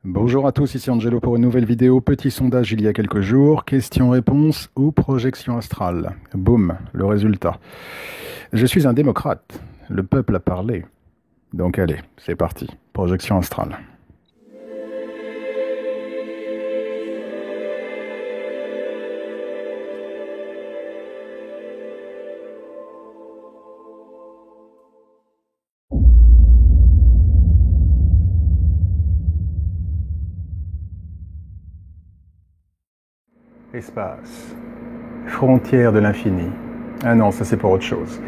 Bonjour à tous, ici Angelo pour une nouvelle vidéo. Petit sondage il y a quelques jours, question-réponse ou projection astrale. Boum, le résultat. Je suis un démocrate, le peuple a parlé. Donc allez, c'est parti, projection astrale. Espace. Frontière de l'infini. Ah non, ça c'est pour autre chose.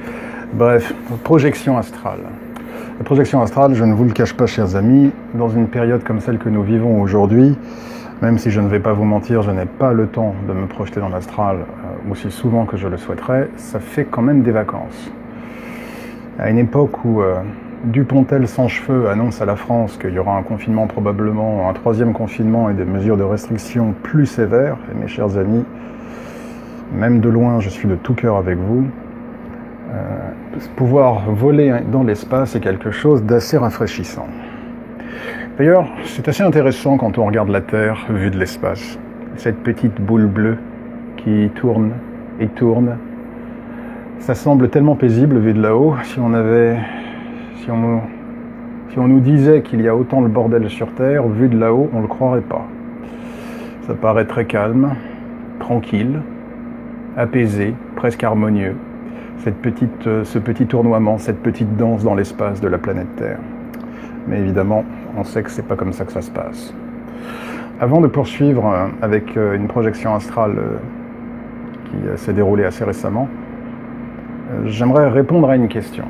Bref, projection astrale. La projection astrale, je ne vous le cache pas, chers amis, dans une période comme celle que nous vivons aujourd'hui, même si je ne vais pas vous mentir, je n'ai pas le temps de me projeter dans l'astral aussi souvent que je le souhaiterais, ça fait quand même des vacances. À une époque où Dupontel sans cheveux annonce à la France qu'il y aura un confinement, probablement un troisième confinement et des mesures de restriction plus sévères. Et mes chers amis, même de loin, je suis de tout cœur avec vous. Pouvoir voler dans l'espace est quelque chose d'assez rafraîchissant. D'ailleurs, c'est assez intéressant quand on regarde la Terre vue de l'espace. Cette petite boule bleue qui tourne et tourne. Ça semble tellement paisible vu de là-haut. Si on nous disait qu'il y a autant de bordel sur Terre, vu de là-haut, on ne le croirait pas. Ça paraît très calme, tranquille, apaisé, presque harmonieux. Ce petit tournoiement, cette petite danse dans l'espace de la planète Terre. Mais évidemment, on sait que c'est pas comme ça que ça se passe. Avant de poursuivre avec une projection astrale qui s'est déroulée assez récemment, j'aimerais répondre à une question.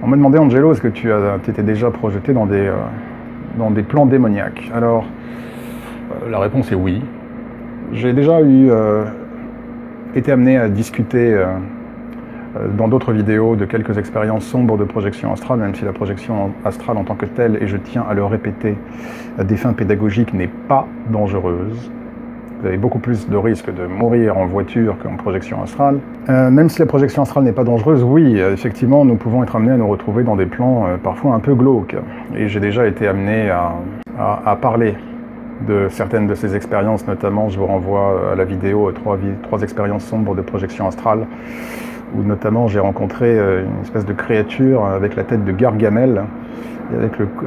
On m'a demandé, Angelo, est-ce que tu étais déjà projeté dans des plans démoniaques? Alors, la réponse est oui. J'ai déjà été amené à discuter dans d'autres vidéos de quelques expériences sombres de projection astrale, même si la projection astrale en tant que telle, et je tiens à le répéter, à des fins pédagogiques, n'est pas dangereuse. Vous avez beaucoup plus de risques de mourir en voiture qu'en projection astrale. Même si la projection astrale n'est pas dangereuse, oui, effectivement, nous pouvons être amenés à nous retrouver dans des plans parfois un peu glauques. Et j'ai déjà été amené à parler de certaines de ces expériences, notamment je vous renvoie à la vidéo trois expériences sombres de projection astrale, où notamment j'ai rencontré une espèce de créature avec la tête de Gargamel,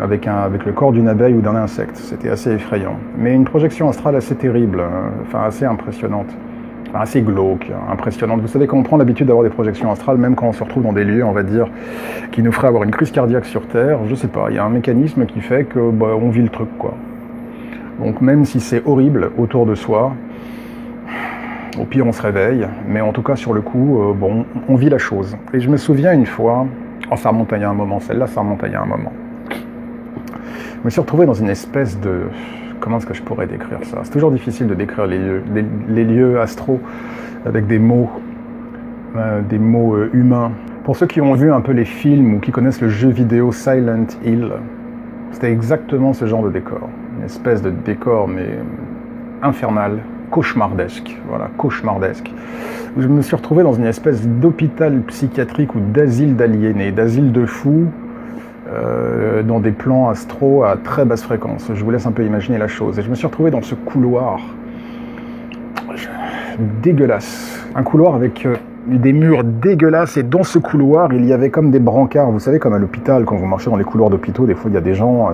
avec le corps d'une abeille ou d'un insecte. C'était assez effrayant. Mais une projection astrale assez terrible, enfin assez impressionnante, enfin assez glauque, impressionnante. Vous savez qu'on prend l'habitude d'avoir des projections astrales, même quand on se retrouve dans des lieux, on va dire, qui nous feraient avoir une crise cardiaque sur Terre. Je sais pas, il y a un mécanisme qui fait que on vit le truc, quoi. Donc même si c'est horrible autour de soi, au pire on se réveille, mais en tout cas sur le coup, on vit la chose. Et je me souviens une fois, ça remonte à il y a un moment, celle-là ça remonte à il y a un moment. Je me suis retrouvé dans une espèce de... Comment est-ce que je pourrais décrire ça? C'est toujours difficile de décrire les lieux astraux avec des mots humains. Pour ceux qui ont vu un peu les films ou qui connaissent le jeu vidéo Silent Hill, c'était exactement ce genre de décor. Une espèce de décor, mais infernal, cauchemardesque. Voilà, cauchemardesque. Je me suis retrouvé dans une espèce d'hôpital psychiatrique ou d'asile d'aliénés, d'asile de fous, dans des plans astraux à très basse fréquence. Je vous laisse un peu imaginer la chose. Et je me suis retrouvé dans ce couloir dégueulasse. Un couloir avec des murs dégueulasses, et dans ce couloir, il y avait comme des brancards. Vous savez, comme à l'hôpital, quand vous marchez dans les couloirs d'hôpitaux, des fois, il y a des gens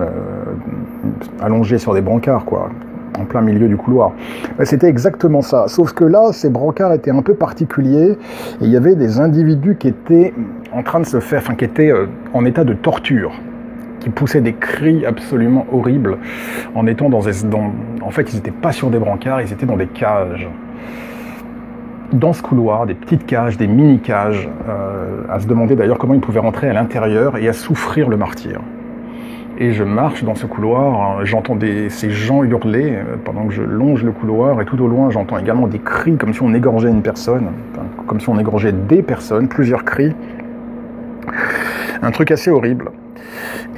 allongés sur des brancards, quoi, en plein milieu du couloir. C'était exactement ça. Sauf que là, ces brancards étaient un peu particuliers, et il y avait des individus qui étaient en train de se faire, enfin, qui étaient en état de torture, qui poussaient des cris absolument horribles, en étant en fait, ils n'étaient pas sur des brancards, ils étaient dans des cages. Dans ce couloir, des petites cages, des mini-cages, à se demander d'ailleurs comment ils pouvaient rentrer à l'intérieur et à souffrir le martyre. Et je marche dans ce couloir, j'entends ces gens hurler pendant que je longe le couloir, et tout au loin j'entends également des cris comme si on égorgeait une personne, comme si on égorgeait des personnes, plusieurs cris. Un truc assez horrible.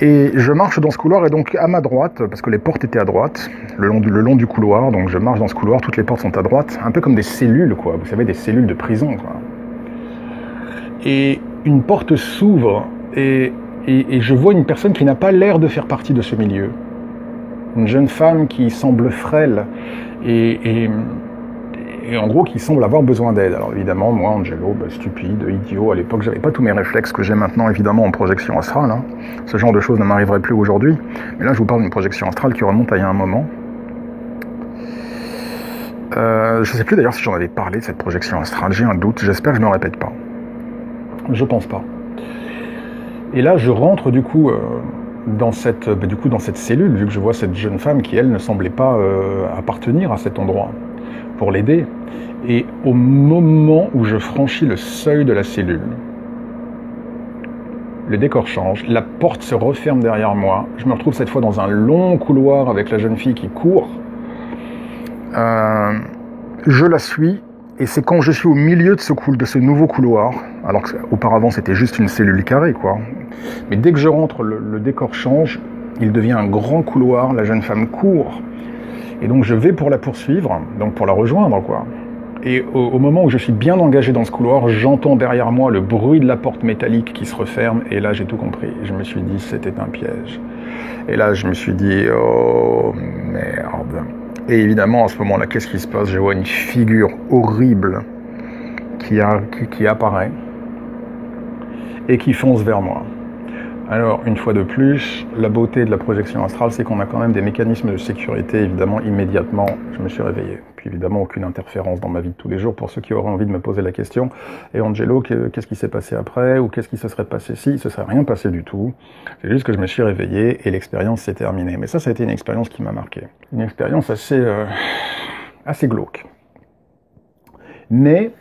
Et je marche dans ce couloir, et donc à ma droite, parce que les portes étaient à droite, le long du couloir, donc je marche dans ce couloir, toutes les portes sont à droite, un peu comme des cellules, quoi, vous savez, des cellules de prison, quoi. Et une porte s'ouvre, et je vois une personne qui n'a pas l'air de faire partie de ce milieu. Une jeune femme qui semble frêle et en gros qui semble avoir besoin d'aide. Alors évidemment, moi, Angelo, stupide, idiot, à l'époque, j'avais pas tous mes réflexes que j'ai maintenant, évidemment, en projection astrale. Hein. Ce genre de choses ne m'arriverait plus aujourd'hui. Mais là, je vous parle d'une projection astrale qui remonte à il y a un moment. Je sais plus d'ailleurs si j'en avais parlé de cette projection astrale, j'ai un doute, j'espère que je ne me répète pas. Je pense pas. Et là, je rentre du coup dans cette cellule, vu que je vois cette jeune femme qui, elle, ne semblait pas appartenir à cet endroit, pour l'aider. Et au moment où je franchis le seuil de la cellule, le décor change, la porte se referme derrière moi, je me retrouve cette fois dans un long couloir avec la jeune fille qui court. Je la suis, et c'est quand je suis au milieu de ce nouveau couloir, alors qu'auparavant c'était juste une cellule carrée, quoi. Mais dès que je rentre, le décor change, il devient un grand couloir, la jeune femme court, et donc je vais pour la poursuivre, donc pour la rejoindre, quoi. Et au moment où je suis bien engagé dans ce couloir, j'entends derrière moi le bruit de la porte métallique qui se referme, et là j'ai tout compris. Je me suis dit, c'était un piège. Et là je me suis dit, oh merde. Et évidemment, à ce moment-là, qu'est-ce qui se passe? Je vois une figure horrible qui apparaît et qui fonce vers moi. Alors, une fois de plus, la beauté de la projection astrale, c'est qu'on a quand même des mécanismes de sécurité. Évidemment, immédiatement, je me suis réveillé. Puis évidemment, aucune interférence dans ma vie de tous les jours pour ceux qui auraient envie de me poser la question. Et Angelo, qu'est-ce qui s'est passé après? Ou qu'est-ce qui se serait passé si? Il ne se serait rien passé du tout. C'est juste que je me suis réveillé et l'expérience s'est terminée. Mais ça a été une expérience qui m'a marqué. Une expérience assez glauque. Mais,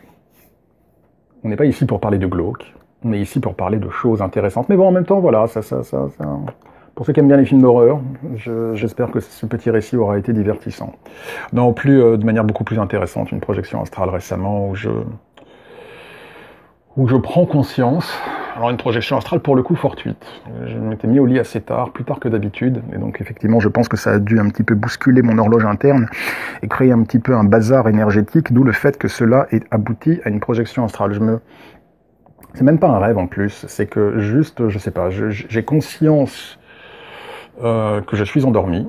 on n'est pas ici pour parler de glauque. On est ici pour parler de choses intéressantes. Mais bon, en même temps, voilà, pour ceux qui aiment bien les films d'horreur, j'espère que ce petit récit aura été divertissant. Non, plus de manière beaucoup plus intéressante, une projection astrale récemment où je prends conscience. Alors une projection astrale pour le coup fortuite. Je m'étais mis au lit assez tard, plus tard que d'habitude, et donc effectivement je pense que ça a dû un petit peu bousculer mon horloge interne et créer un petit peu un bazar énergétique, d'où le fait que cela ait abouti à une projection astrale. C'est même pas un rêve en plus, c'est que juste, je sais pas, j'ai conscience que je suis endormi,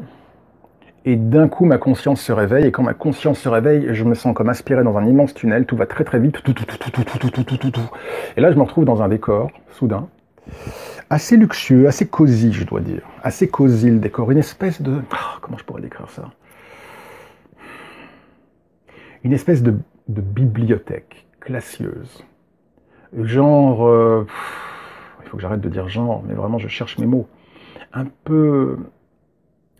et d'un coup ma conscience se réveille, et quand ma conscience se réveille, je me sens comme aspiré dans un immense tunnel, tout va très très vite, tout. Et là je me retrouve dans un décor, soudain, assez luxueux, assez cosy je dois dire, assez cosy le décor, une espèce de... comment je pourrais décrire ça? Une espèce de bibliothèque classieuse. Genre, il faut que j'arrête de dire genre, mais vraiment je cherche mes mots. Un peu,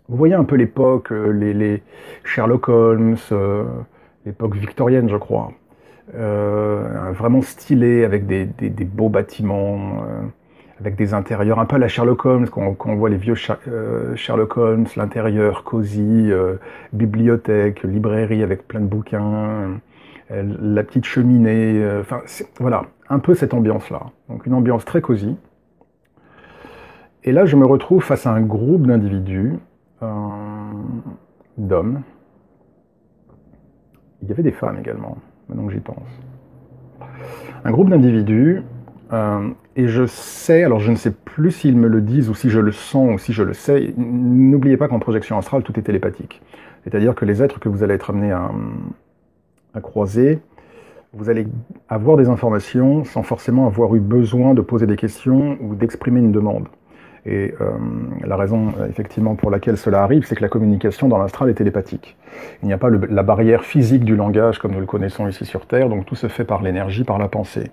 vous voyez un peu l'époque, les Sherlock Holmes, l'époque victorienne je crois, vraiment stylé avec des beaux bâtiments, avec des intérieurs un peu à la Sherlock Holmes, quand on voit les vieux Sherlock Holmes, l'intérieur cosy, bibliothèque, librairie avec plein de bouquins, la petite cheminée, voilà, un peu cette ambiance-là. Donc une ambiance très cosy. Et là, je me retrouve face à un groupe d'individus, d'hommes. Il y avait des femmes également, maintenant que j'y pense. Un groupe d'individus, et je sais, alors je ne sais plus s'ils me le disent ou si je le sens ou si je le sais, n'oubliez pas qu'en projection astrale, tout est télépathique. C'est-à-dire que les êtres que vous allez être amenés à croiser, vous allez avoir des informations sans forcément avoir eu besoin de poser des questions ou d'exprimer une demande. Et la raison effectivement pour laquelle cela arrive, c'est que la communication dans l'astral est télépathique. Il n'y a pas la barrière physique du langage comme nous le connaissons ici sur Terre, donc tout se fait par l'énergie, par la pensée.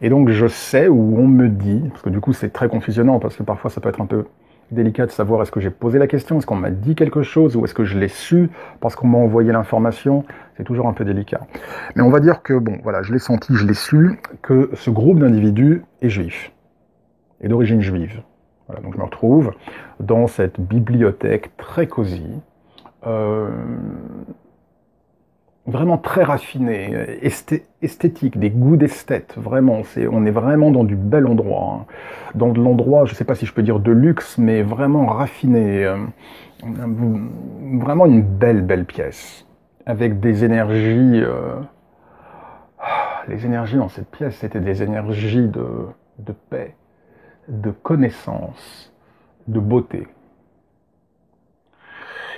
Et donc je sais, ou on me dit, parce que du coup c'est très confusionnant, parce que parfois ça peut être un peu délicat de savoir est-ce que j'ai posé la question, est-ce qu'on m'a dit quelque chose, ou est-ce que je l'ai su parce qu'on m'a envoyé l'information, c'est toujours un peu délicat. Mais on va dire que, bon, voilà, je l'ai senti, je l'ai su, que ce groupe d'individus est juif, est d'origine juive. Voilà, donc je me retrouve dans cette bibliothèque très cosy, vraiment très raffinée, esthétique, des goûts d'esthète, vraiment, on est vraiment dans du bel endroit, hein. Dans de l'endroit, je ne sais pas si je peux dire de luxe, mais vraiment raffiné, vraiment une belle pièce, avec des énergies, les énergies dans cette pièce, c'était des énergies de paix, de connaissance, de beauté.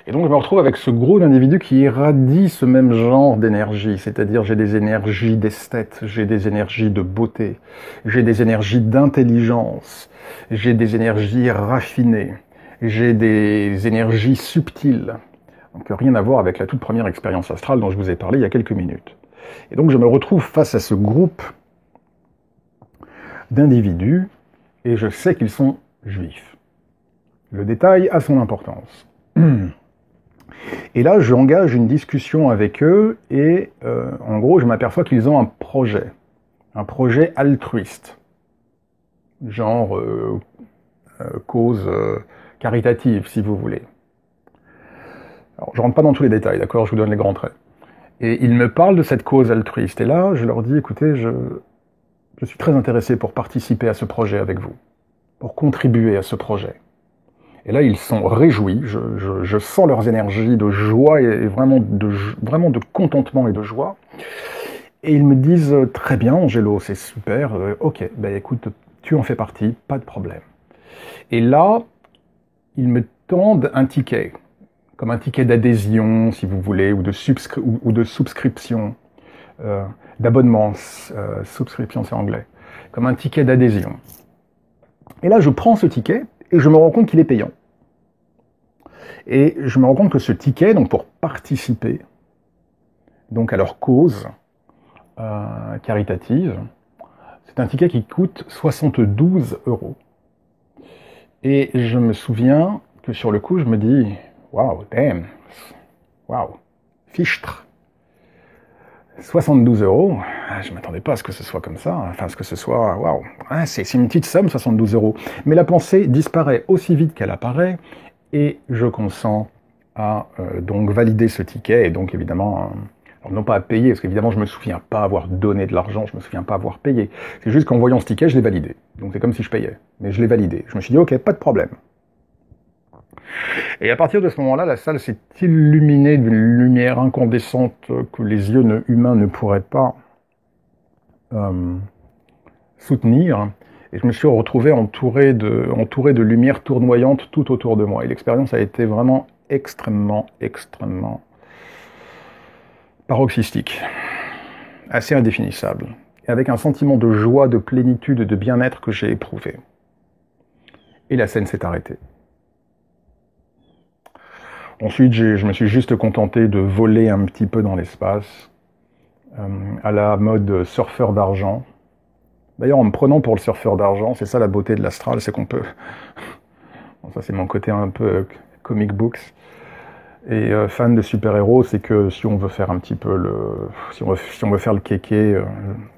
Et donc je me retrouve avec ce groupe d'individus qui irradient ce même genre d'énergie, c'est-à-dire j'ai des énergies d'esthète, j'ai des énergies de beauté, j'ai des énergies d'intelligence, j'ai des énergies raffinées, j'ai des énergies subtiles. Donc rien à voir avec la toute première expérience astrale dont je vous ai parlé il y a quelques minutes. Et donc je me retrouve face à ce groupe d'individus et je sais qu'ils sont juifs. Le détail a son importance. Et là, j'engage une discussion avec eux et en gros, je m'aperçois qu'ils ont un projet altruiste, genre cause caritative, si vous voulez. Alors, je rentre pas dans tous les détails, d'accord, je vous donne les grands traits. Et ils me parlent de cette cause altruiste. Et là, je leur dis, écoutez, je suis très intéressé pour participer à ce projet avec vous, pour contribuer à ce projet. Et là, ils sont réjouis, je sens leurs énergies de joie et vraiment de contentement et de joie. Et ils me disent, très bien, Angelo, c'est super, ok, ben écoute, tu en fais partie, pas de problème. Et là, ils me tendent un ticket, comme un ticket d'adhésion, si vous voulez, ou de souscription, d'abonnement, subscription c'est anglais, comme un ticket d'adhésion. Et là, je prends ce ticket, et je me rends compte qu'il est payant. Et je me rends compte que ce ticket, donc pour participer donc à leur cause caritative, c'est un ticket qui coûte 72 €. Et je me souviens que sur le coup, je me dis, waouh, damn, waouh, fichtre, 72 €, je ne m'attendais pas à ce que ce soit comme ça, enfin à ce que ce soit, waouh, c'est une petite somme, 72 €. Mais la pensée disparaît aussi vite qu'elle apparaît, et je consens à donc valider ce ticket, et donc évidemment, alors non pas à payer, parce qu'évidemment je ne me souviens pas avoir donné de l'argent, je ne me souviens pas avoir payé. C'est juste qu'en voyant ce ticket, je l'ai validé. Donc c'est comme si je payais, mais je l'ai validé. Je me suis dit, ok, pas de problème. Et à partir de ce moment-là, la salle s'est illuminée d'une lumière incandescente que les yeux humains ne pourraient pas soutenir. Et je me suis retrouvé entouré de lumière tournoyante tout autour de moi. Et l'expérience a été vraiment extrêmement paroxystique, assez indéfinissable, et avec un sentiment de joie, de plénitude et de bien-être que j'ai éprouvé. Et la scène s'est arrêtée. Ensuite, je me suis juste contenté de voler un petit peu dans l'espace, à la mode surfeur d'argent. D'ailleurs, en me prenant pour le surfeur d'argent, c'est ça la beauté de l'astral, c'est qu'on peut... Bon, ça c'est mon côté un peu comic books. Et fan de super-héros, c'est que si on veut faire un petit peu si on veut faire le kéké,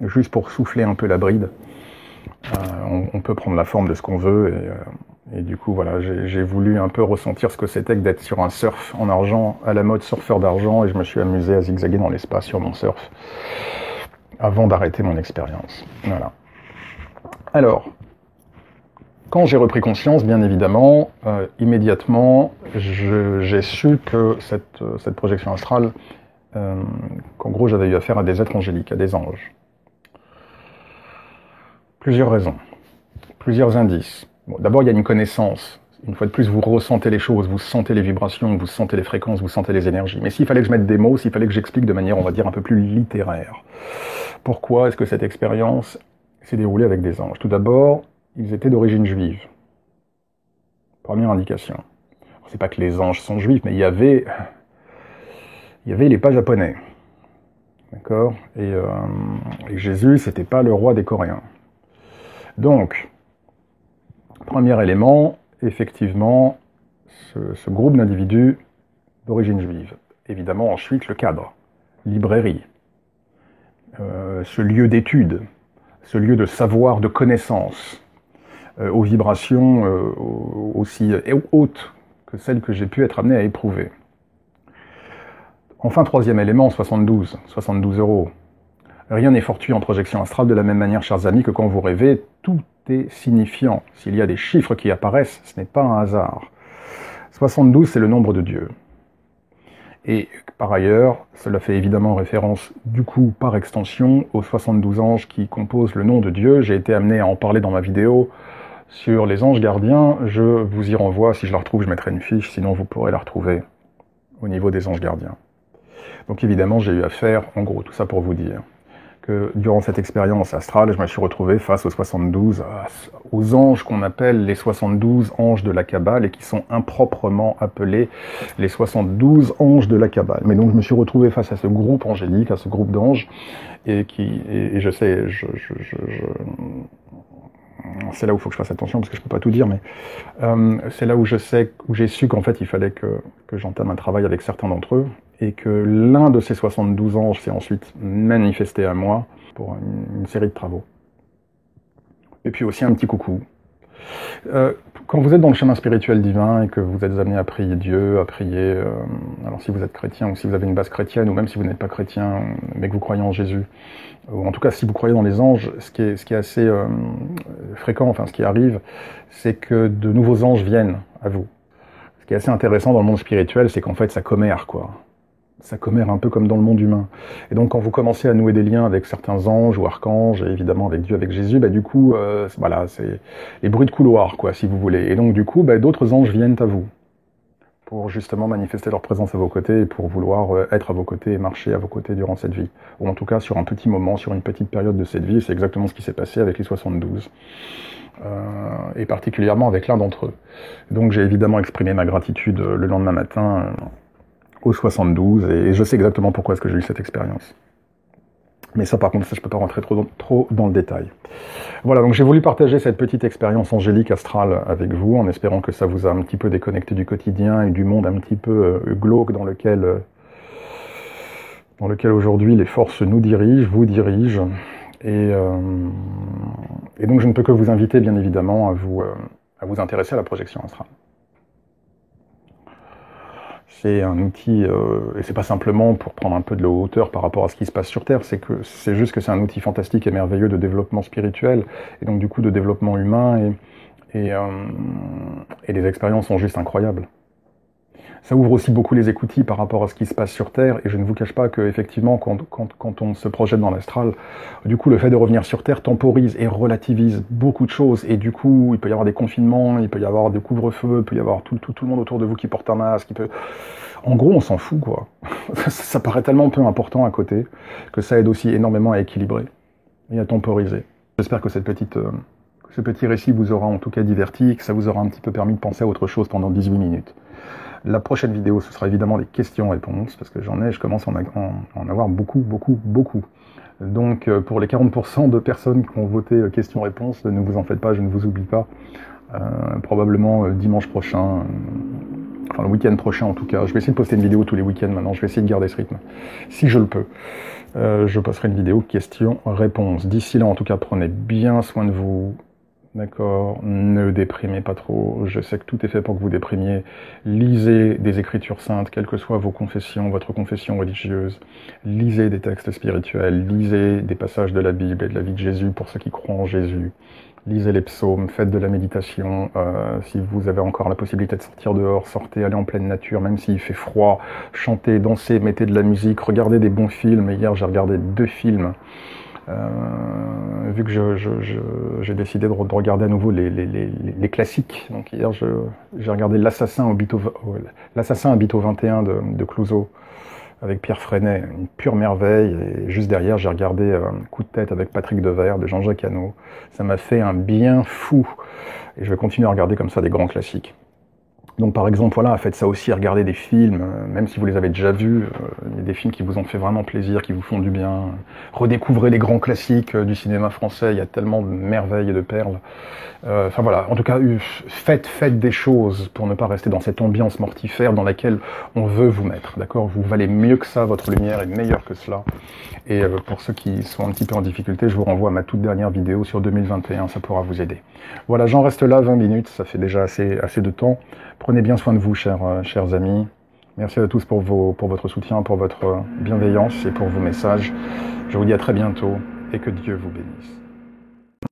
juste pour souffler un peu la bride, on peut prendre la forme de ce qu'on veut. Et du coup, voilà, j'ai voulu un peu ressentir ce que c'était que d'être sur un surf en argent, à la mode surfeur d'argent, et je me suis amusé à zigzaguer dans l'espace sur mon surf, avant d'arrêter mon expérience. Voilà. Alors, quand j'ai repris conscience, bien évidemment, immédiatement, j'ai su que cette projection astrale, qu'en gros j'avais eu affaire à des êtres angéliques, à des anges. Plusieurs raisons, plusieurs indices. Bon, d'abord, il y a une connaissance. Une fois de plus, vous ressentez les choses, vous sentez les vibrations, vous sentez les fréquences, vous sentez les énergies. Mais s'il fallait que je mette des mots, s'il fallait que j'explique de manière, on va dire, un peu plus littéraire, pourquoi est-ce que cette expérience s'est déroulée avec des anges? Tout d'abord, ils étaient d'origine juive. Première indication. C'est pas que les anges sont juifs, mais il y avait les pas japonais. D'accord? Et Jésus, c'était pas le roi des Coréens. Donc, premier élément, effectivement, ce groupe d'individus d'origine juive. Évidemment, ensuite, le cadre, librairie, ce lieu d'étude, ce lieu de savoir, de connaissance, aux vibrations aussi hautes que celles que j'ai pu être amené à éprouver. Enfin, troisième élément, 72 €. Rien n'est fortuit en projection astrale de la même manière, chers amis, que quand vous rêvez, tout est signifiant. S'il y a des chiffres qui apparaissent, ce n'est pas un hasard. 72, c'est le nombre de Dieu. Et par ailleurs, cela fait évidemment référence, du coup, par extension, aux 72 anges qui composent le nom de Dieu. J'ai été amené à en parler dans ma vidéo sur les anges gardiens. Je vous y renvoie. Si je la retrouve, je mettrai une fiche, sinon vous pourrez la retrouver au niveau des anges gardiens. Donc évidemment, j'ai eu affaire, en gros, tout ça pour vous dire, que durant cette expérience astrale, je me suis retrouvé face aux 72, aux anges qu'on appelle les 72 anges de la Kabbale et qui sont improprement appelés les 72 anges de la Kabbale. Mais donc je me suis retrouvé face à ce groupe angélique, à ce groupe d'anges, et je sais, c'est là où il faut que je fasse attention parce que je peux pas tout dire, mais c'est là où j'ai su qu'en fait il fallait que j'entame un travail avec certains d'entre eux et que l'un de ces 72 anges s'est ensuite manifesté à moi pour une série de travaux. Et puis aussi un petit coucou. Quand vous êtes dans le chemin spirituel divin et que vous êtes amené à prier Dieu, à prier, alors si vous êtes chrétien ou si vous avez une base chrétienne, ou même si vous n'êtes pas chrétien mais que vous croyez en Jésus, ou en tout cas si vous croyez dans les anges, ce qui est assez fréquent, enfin ce qui arrive, c'est que de nouveaux anges viennent à vous. Ce qui est assez intéressant dans le monde spirituel, c'est qu'en fait ça commère, quoi. Ça commère un peu comme dans le monde humain. Et donc quand vous commencez à nouer des liens avec certains anges ou archanges, et évidemment avec Dieu, avec Jésus, du coup, voilà, c'est les bruits de couloir, quoi, si vous voulez. Et donc du coup, d'autres anges viennent à vous pour justement manifester leur présence à vos côtés et pour vouloir être à vos côtés et marcher à vos côtés durant cette vie. Ou en tout cas sur un petit moment, sur une petite période de cette vie. C'est exactement ce qui s'est passé avec les 72. Et particulièrement avec l'un d'entre eux. Donc j'ai évidemment exprimé ma gratitude le lendemain matin aux 72, et je sais exactement pourquoi est-ce que j'ai eu cette expérience. Mais ça, par contre, ça, je peux pas rentrer trop dans le détail. Voilà, donc j'ai voulu partager cette petite expérience angélique astrale avec vous, en espérant que ça vous a un petit peu déconnecté du quotidien et du monde un petit peu glauque dans lequel aujourd'hui les forces nous dirigent, vous dirigent. Et donc je ne peux que vous inviter, bien évidemment, à vous intéresser à la projection astrale. C'est un outil, et c'est pas simplement pour prendre un peu de la hauteur par rapport à ce qui se passe sur Terre, c'est juste que c'est un outil fantastique et merveilleux de développement spirituel, et donc du coup de développement humain, et les expériences sont juste incroyables. Ça ouvre aussi beaucoup les écoutilles par rapport à ce qui se passe sur Terre, et je ne vous cache pas que effectivement, quand on se projette dans l'astral, du coup, le fait de revenir sur Terre temporise et relativise beaucoup de choses, et du coup, il peut y avoir des confinements, il peut y avoir des couvre-feux, il peut y avoir tout le monde autour de vous qui porte un masque, En gros, on s'en fout, quoi. Ça paraît tellement peu important à côté, que ça aide aussi énormément à équilibrer et à temporiser. J'espère que ce petit récit vous aura en tout cas diverti, que ça vous aura un petit peu permis de penser à autre chose pendant 18 minutes. La prochaine vidéo, ce sera évidemment des questions-réponses, parce que je commence à en avoir beaucoup. Donc, pour les 40% de personnes qui ont voté questions-réponses, ne vous en faites pas, je ne vous oublie pas. Probablement dimanche prochain, enfin le week-end prochain en tout cas. Je vais essayer de poster une vidéo tous les week-ends maintenant, je vais essayer de garder ce rythme, si je le peux. Je posterai une vidéo questions-réponses. D'ici là, en tout cas, prenez bien soin de vous. D'accord, ne déprimez pas trop, je sais que tout est fait pour que vous déprimiez. Lisez des écritures saintes, quelles que soient vos confessions, votre confession religieuse. Lisez des textes spirituels, lisez des passages de la Bible et de la vie de Jésus pour ceux qui croient en Jésus. Lisez les psaumes, faites de la méditation. Si vous avez encore la possibilité de sortir dehors, sortez, allez en pleine nature, même s'il fait froid. Chantez, dansez, mettez de la musique, regardez des bons films. Hier, j'ai regardé 2 films. Vu que j'ai décidé de regarder à nouveau les classiques. Donc hier, j'ai regardé L'Assassin habite au 21 de Clouseau avec Pierre Freinet, une pure merveille. Et juste derrière, j'ai regardé Coup de tête avec Patrick Devers de Jean-Jacques Hano. Ça m'a fait un bien fou. Et je vais continuer à regarder comme ça des grands classiques. Donc par exemple, voilà, faites ça aussi, regardez des films, même si vous les avez déjà vus, il y a des films qui vous ont fait vraiment plaisir, qui vous font du bien. Redécouvrez les grands classiques du cinéma français, il y a tellement de merveilles et de perles. Enfin voilà, en tout cas, faites des choses pour ne pas rester dans cette ambiance mortifère dans laquelle on veut vous mettre, d'accord? Vous valez mieux que ça, votre lumière est meilleure que cela. Et pour ceux qui sont un petit peu en difficulté, je vous renvoie à ma toute dernière vidéo sur 2021, ça pourra vous aider. Voilà, j'en reste là, 20 minutes, ça fait déjà assez de temps. Prenez bien soin de vous, chers amis. Merci à tous pour votre soutien, pour votre bienveillance et pour vos messages. Je vous dis à très bientôt et que Dieu vous bénisse.